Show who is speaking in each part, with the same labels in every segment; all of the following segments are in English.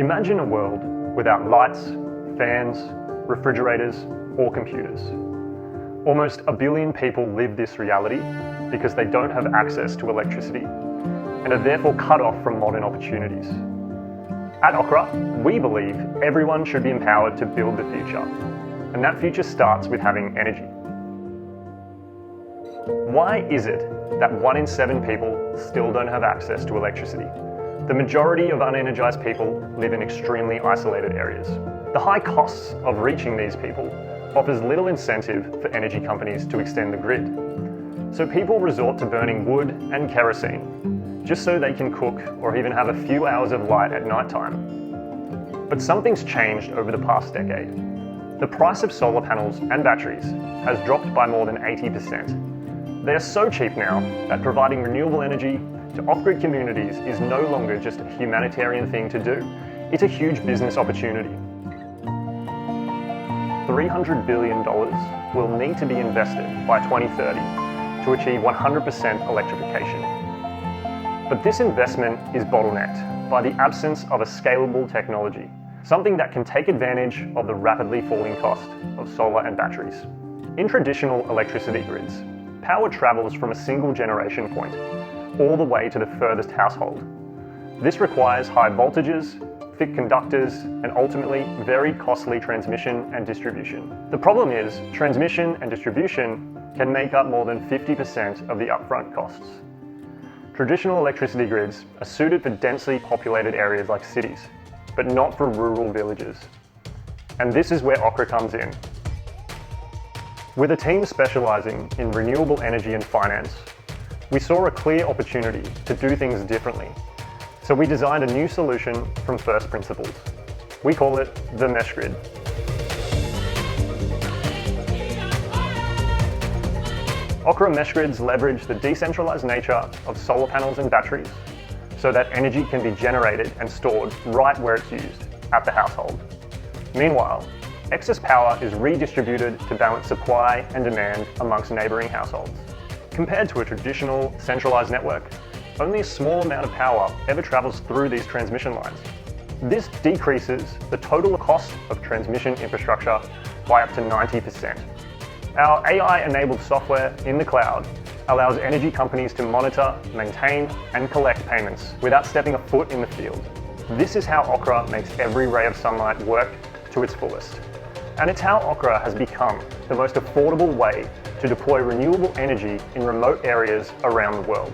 Speaker 1: Imagine a world without lights, fans, refrigerators, or computers. Almost 1 billion people live this reality because they don't have access to electricity and are therefore cut off from modern opportunities. At Okra, we believe everyone should be empowered to build the future, and that future starts with having energy. Why is it that 1 in 7 people still don't have access to electricity? The majority of unenergised people live in extremely isolated areas. The high costs of reaching these people offers little incentive for energy companies to extend the grid. So people resort to burning wood and kerosene, just so they can cook or even have a few hours of light at night time. But something's changed over the past decade. The price of solar panels and batteries has dropped by more than 80%. They are so cheap now that providing renewable energy to off-grid communities is no longer just a humanitarian thing to do, it's a huge business opportunity. $300 billion will need to be invested by 2030 to achieve 100% electrification. But this investment is bottlenecked by the absence of a scalable technology, something that can take advantage of the rapidly falling cost of solar and batteries. In traditional electricity grids, power travels from a single generation point all the way to the furthest household. This requires high voltages, thick conductors, and ultimately very costly transmission and distribution. The problem is, transmission and distribution can make up more than 50% of the upfront costs. Traditional electricity grids are suited for densely populated areas like cities, but not for rural villages. And this is where Okra comes in. With a team specialising in renewable energy and finance, we saw a clear opportunity to do things differently. So we designed a new solution from first principles. We call it the mesh grid. Okra mesh grids leverage the decentralized nature of solar panels and batteries so that energy can be generated and stored right where it's used, at the household. Meanwhile, excess power is redistributed to balance supply and demand amongst neighbouring households. Compared to a traditional centralized network, only a small amount of power ever travels through these transmission lines. This decreases the total cost of transmission infrastructure by up to 90%. Our AI-enabled software in the cloud allows energy companies to monitor, maintain, and collect payments without stepping a foot in the field. This is how Okra makes every ray of sunlight work to its fullest. And it's how Okra has become the most affordable way to deploy renewable energy in remote areas around the world.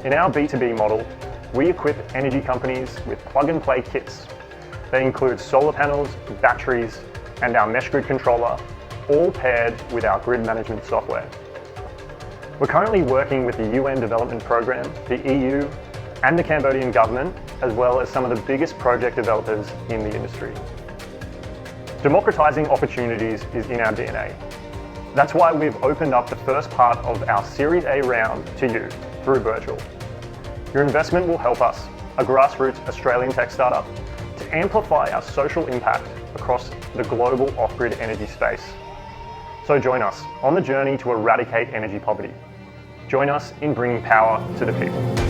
Speaker 1: In our B2B model, we equip energy companies with plug-and-play kits. They include solar panels, batteries, and our mesh grid controller, all paired with our grid management software. We're currently working with the UN Development Programme, the EU, and the Cambodian government, as well as some of the biggest project developers in the industry. Democratizing opportunities is in our DNA. That's why we've opened up the first part of our Series A round to you through Birchal. Your investment will help us, a grassroots Australian tech startup, to amplify our social impact across the global off-grid energy space. So join us on the journey to eradicate energy poverty. Join us in bringing power to the people.